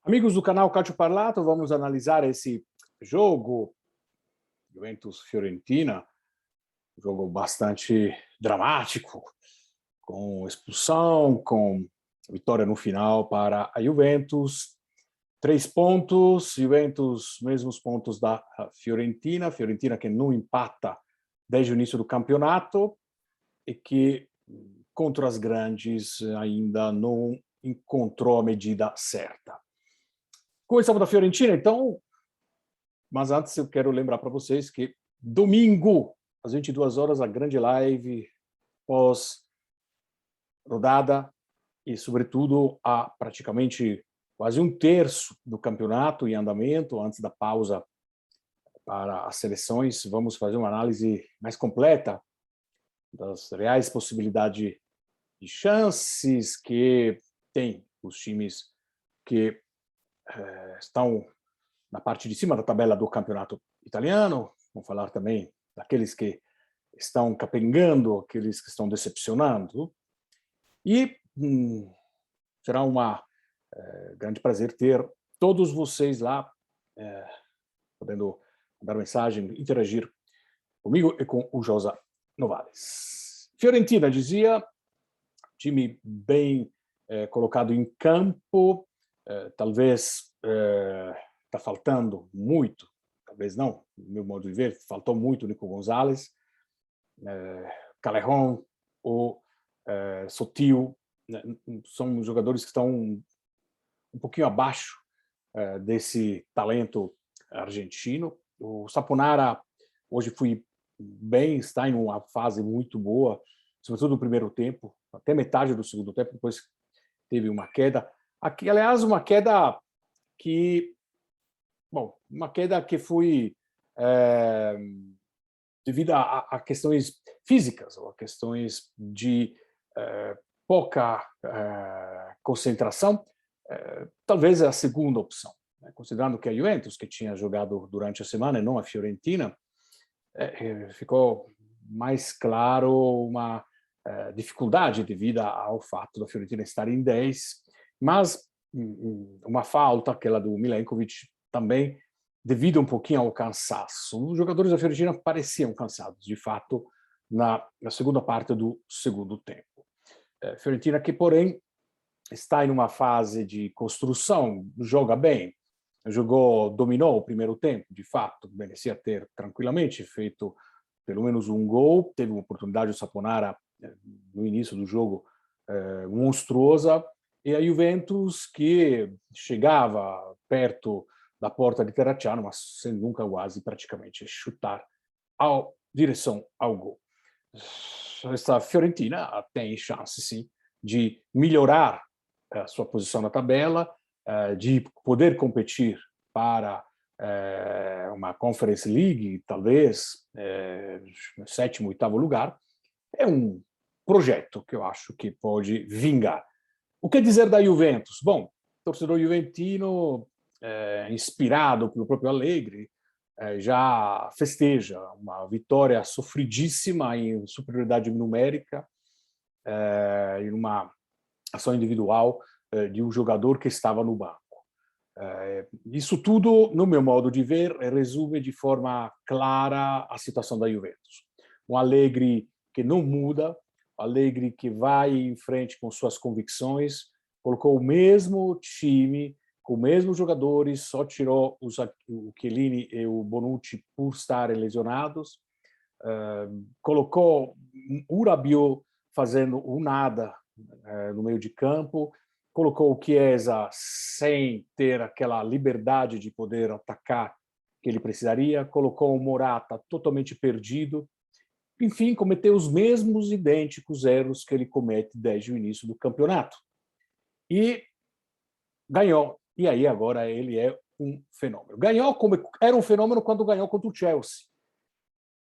Amigos do canal Calcio Parlato, vamos analisar esse jogo, Juventus-Fiorentina, um jogo bastante dramático, com expulsão, com vitória no final para a Juventus. 3 pontos, Juventus, mesmos pontos da Fiorentina, Fiorentina que não empata desde o início do campeonato e que, contra as grandes, ainda não encontrou a medida certa. Começamos da Fiorentina, então, mas antes eu quero lembrar para vocês que domingo, às 22 horas, a grande live pós-rodada e, sobretudo, a praticamente quase um terço do campeonato em andamento, antes da pausa para as seleções. Vamos fazer uma análise mais completa das reais possibilidades de chances que tem os times que estão na parte de cima da tabela do campeonato italiano. Vamos falar também daqueles que estão capengando, aqueles que estão decepcionando. E será um grande prazer ter todos vocês lá, podendo mandar mensagem, interagir comigo e com o Josa Novales. Fiorentina, dizia, time bem colocado em campo, talvez está faltando muito, talvez não, no meu modo de ver, faltou muito o Nico Gonzalez, Callejon ou Sotil, né, são jogadores que estão um pouquinho abaixo desse talento argentino. O Saponara hoje foi bem, está em uma fase muito boa, sobretudo no primeiro tempo, até metade do segundo tempo, depois teve uma queda. Aqui, aliás, uma queda que foi devido a questões físicas, ou a questões de pouca concentração. Talvez é a segunda opção, né? Considerando que a Juventus, que tinha jogado durante a semana, e não a Fiorentina, ficou mais claro uma dificuldade devido ao fato da Fiorentina estar em 10, mas uma falta, aquela do Milenkovic, também devido um pouquinho ao cansaço. Os jogadores da Fiorentina pareciam cansados, de fato, na segunda parte do segundo tempo. Fiorentina que, porém, está em uma fase de construção, joga bem, dominou o primeiro tempo, de fato, merecia ter tranquilamente feito pelo menos um gol, teve uma oportunidade do Saponara no início do jogo monstruosa, e a Juventus que chegava perto da porta de Terracciano, mas sem nunca quase praticamente chutar direção ao gol. Essa Fiorentina tem chance, sim, de melhorar a sua posição na tabela, de poder competir para uma Conference League, talvez, no sétimo, oitavo lugar. É um projeto que eu acho que pode vingar. O que dizer da Juventus? Bom, torcedor juventino, inspirado pelo próprio Allegri, já festeja uma vitória sofridíssima em superioridade numérica, em uma ação individual de um jogador que estava no banco. Isso tudo, no meu modo de ver, resume de forma clara a situação da Juventus. Um Allegri que não muda, Allegri que vai em frente com suas convicções, colocou o mesmo time, com os mesmos jogadores, só tirou o Chiellini e o Bonucci por estarem lesionados, colocou o Rabiot fazendo o nada no meio de campo, colocou o Chiesa sem ter aquela liberdade de poder atacar que ele precisaria, colocou o Morata totalmente perdido, enfim, cometeu os mesmos idênticos erros que ele comete desde o início do campeonato. E ganhou. E aí agora ele é um fenômeno. Ganhou como era um fenômeno quando ganhou contra o Chelsea.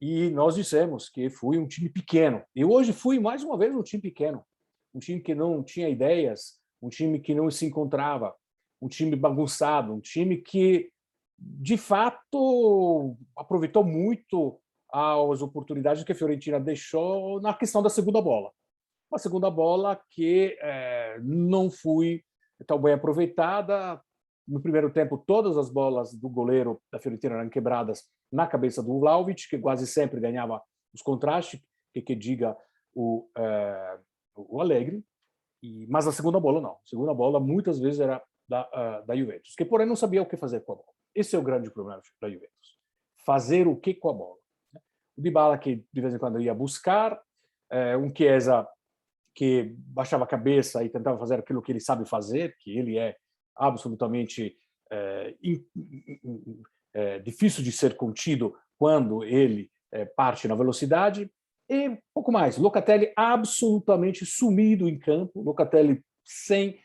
E nós dissemos que foi um time pequeno. E hoje fui mais uma vez um time pequeno. Um time que não tinha ideias, um time que não se encontrava, um time bagunçado, um time que, de fato, aproveitou muito as oportunidades que a Fiorentina deixou na questão da segunda bola. Uma segunda bola que não foi tão bem aproveitada, no primeiro tempo, todas as bolas do goleiro da Fiorentina eram quebradas na cabeça do Vlahovic, que quase sempre ganhava os contrastes, que diga o Allegri. Mas a segunda bola, não. A segunda bola, muitas vezes, era da Juventus, que, porém, não sabia o que fazer com a bola. Esse é o grande problema da Juventus. Fazer o que com a bola? O Dybala, que de vez em quando ia buscar, um Chiesa que baixava a cabeça e tentava fazer aquilo que ele sabe fazer, que ele é absolutamente difícil de ser contido quando ele parte na velocidade. E pouco mais. Locatelli absolutamente sumido em campo, Locatelli sem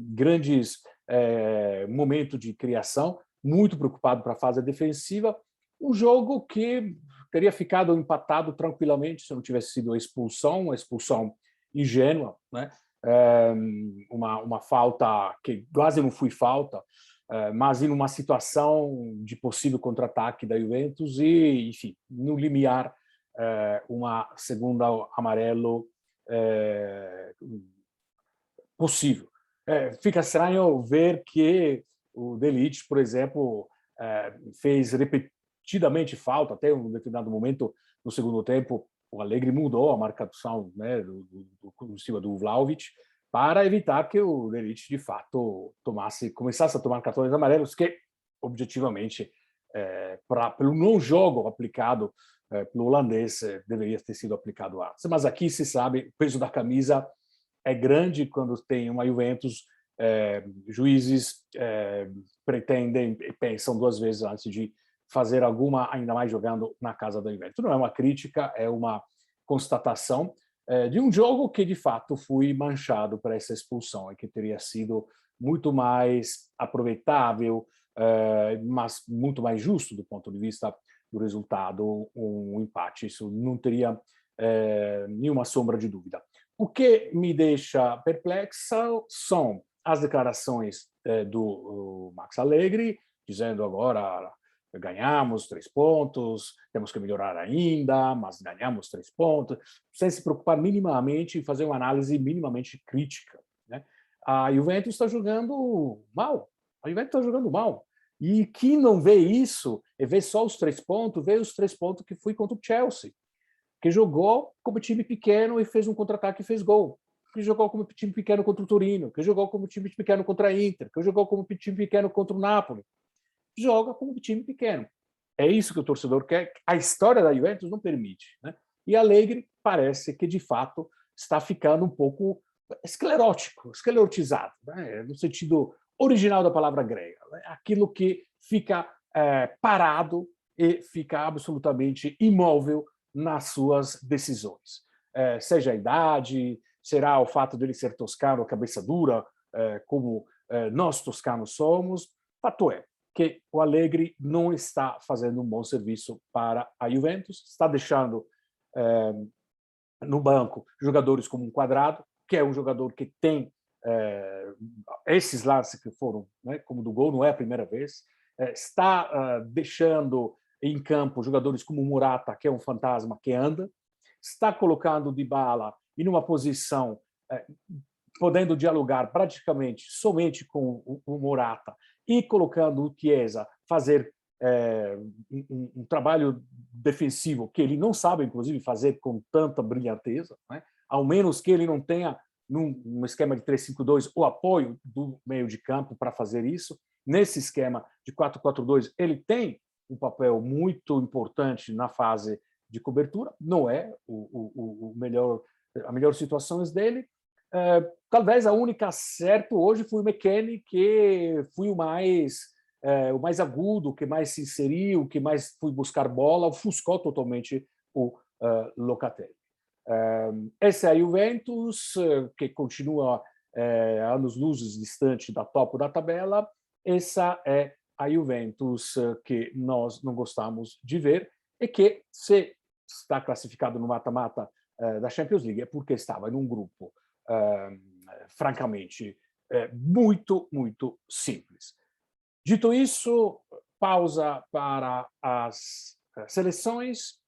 grandes momentos de criação, muito preocupado para a fase defensiva. Um jogo que teria ficado empatado tranquilamente se não tivesse sido uma expulsão ingênua, né? Uma falta que quase não foi falta, mas em uma situação de possível contra-ataque da Juventus e, enfim, no limiar, uma segunda amarelo possível. Fica estranho ver que o De Ligt, por exemplo, fez repetidamente falta, até um determinado momento no segundo tempo, o Allegri mudou a marcação, né, em cima do Vlahovic para evitar que o De Ligt, de fato, começasse a tomar cartões amarelos, que, objetivamente, pelo não jogo aplicado pelo holandês, deveria ter sido aplicado antes. Mas aqui se sabe, o peso da camisa é grande quando tem uma Juventus, juízes pretendem e pensam duas vezes antes de fazer alguma, ainda mais jogando na casa da Juventus. Não é uma crítica, é uma constatação de um jogo que, de fato, foi manchado por essa expulsão e que teria sido muito mais aproveitável, mas muito mais justo do ponto de vista do resultado, um empate. Isso não teria nenhuma sombra de dúvida. O que me deixa perplexa são as declarações do Max Allegri, dizendo agora ganhamos 3 pontos, temos que melhorar ainda, mas ganhamos 3 pontos, sem se preocupar minimamente em fazer uma análise minimamente crítica, né? A Juventus está jogando mal. A Juventus está jogando mal. E quem não vê isso e vê só os 3 pontos, vê os 3 pontos que foi contra o Chelsea, que jogou como time pequeno e fez um contra-ataque e fez gol, que jogou como time pequeno contra o Torino, que jogou como time pequeno contra a Inter, que jogou como time pequeno contra o Napoli. Joga como time pequeno. É isso que o torcedor quer. A história da Juventus não permite, né? E Allegri parece que, de fato, está ficando um pouco esclerotizado, né? No sentido original da palavra grega, né? Aquilo que fica parado e fica absolutamente imóvel nas suas decisões. Seja a idade, será o fato dele ser toscano, cabeça dura, como nós toscanos somos. Fato é que o Allegri não está fazendo um bom serviço para a Juventus, está deixando no banco jogadores como um Quadrado, que é um jogador que tem esses lances que foram, né, como do gol, não é a primeira vez, está deixando em campo jogadores como o Morata, que é um fantasma que anda, está colocando o Dybala em uma posição podendo dialogar praticamente somente com o Morata e colocando o Chiesa fazer um trabalho defensivo que ele não sabe, inclusive, fazer com tanta brilhanteza, né? Ao menos que ele não tenha, num esquema de 3-5-2, o apoio do meio de campo para fazer isso. Nesse esquema de 4-4-2, ele tem um papel muito importante na fase de cobertura, não é o melhor, a melhor situação dele. Talvez a única acerto hoje foi o McKennie, que foi o mais agudo, que mais se inseriu, que mais foi buscar bola, ofuscou totalmente o Locatelli. Essa é a Juventus, que continua anos-luzes distante da topo da tabela. Essa é a Juventus que nós não gostamos de ver e que, se está classificado no mata-mata da Champions League, é porque estava em um grupo francamente muito, muito simples. Dito isso, pausa para as seleções.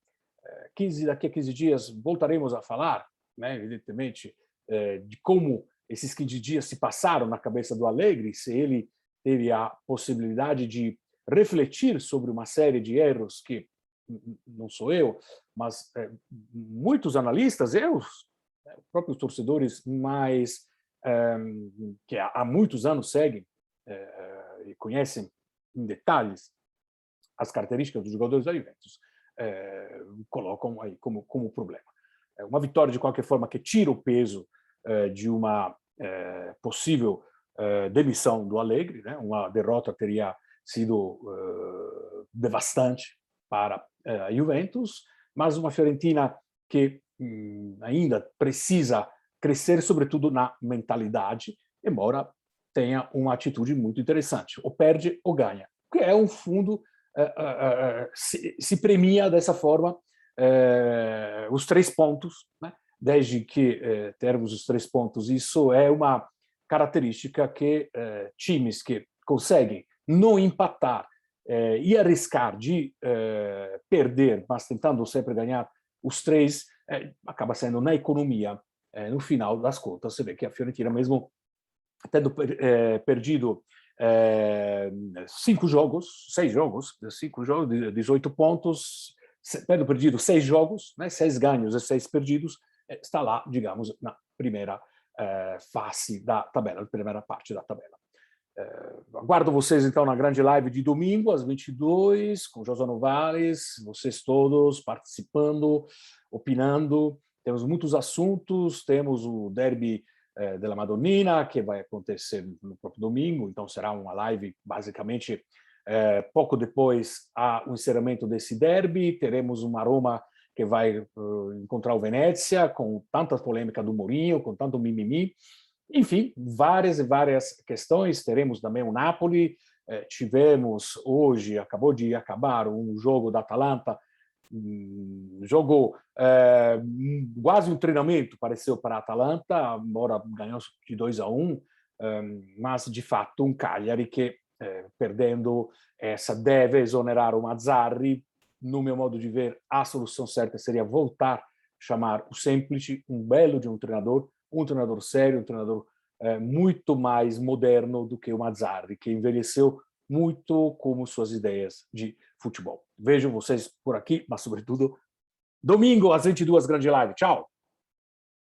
Daqui a 15 dias voltaremos a falar, né, evidentemente, de como esses 15 dias se passaram na cabeça do Allegri, se ele teve a possibilidade de refletir sobre uma série de erros que não sou eu, mas muitos analistas, próprios torcedores mais que há muitos anos seguem e conhecem em detalhes as características dos jogadores da Juventus, colocam aí como problema. Uma vitória, de qualquer forma, que tira o peso de uma possível demissão do Allegri, né? Uma derrota teria sido devastante para a Juventus, mas uma Fiorentina que ainda precisa crescer, sobretudo na mentalidade, embora tenha uma atitude muito interessante. Ou perde ou ganha, que é um fundo, se premia dessa forma os 3 pontos, né? Desde que termos os 3 pontos, isso é uma característica que times que conseguem não empatar e arriscar de perder, mas tentando sempre ganhar os 3, acaba sendo na economia, no final das contas. Você vê que a Fiorentina, mesmo tendo perdido 6 jogos, 18 pontos, tendo perdido 6 jogos, né, 6 ganhos e 6 perdidos, está lá, digamos, na primeira face da tabela, na primeira parte da tabela. Aguardo vocês, então, na grande live de domingo, às 22, com José Novales, vocês todos participando, opinando. Temos muitos assuntos, temos o derby della Madonnina, que vai acontecer no próprio domingo, então será uma live, basicamente, pouco depois ao encerramento desse derby. Teremos uma Roma que vai encontrar o Venezia, com tanta polêmica do Mourinho, com tanto mimimi. Enfim, várias e várias questões. Teremos também o Napoli. Tivemos hoje, acabou de acabar, um jogo da Atalanta, jogo quase um treinamento, pareceu, para a Atalanta, embora ganhou de 2-1, mas de fato um Cagliari que, perdendo essa, deve exonerar o Mazzarri. No meu modo de ver, a solução certa seria voltar a chamar o Semplici, um belo de um treinador sério, um treinador muito mais moderno do que o Mazzarri, que envelheceu muito como suas ideias de futebol. Vejo vocês por aqui, mas sobretudo domingo às 22, grande live. Tchau!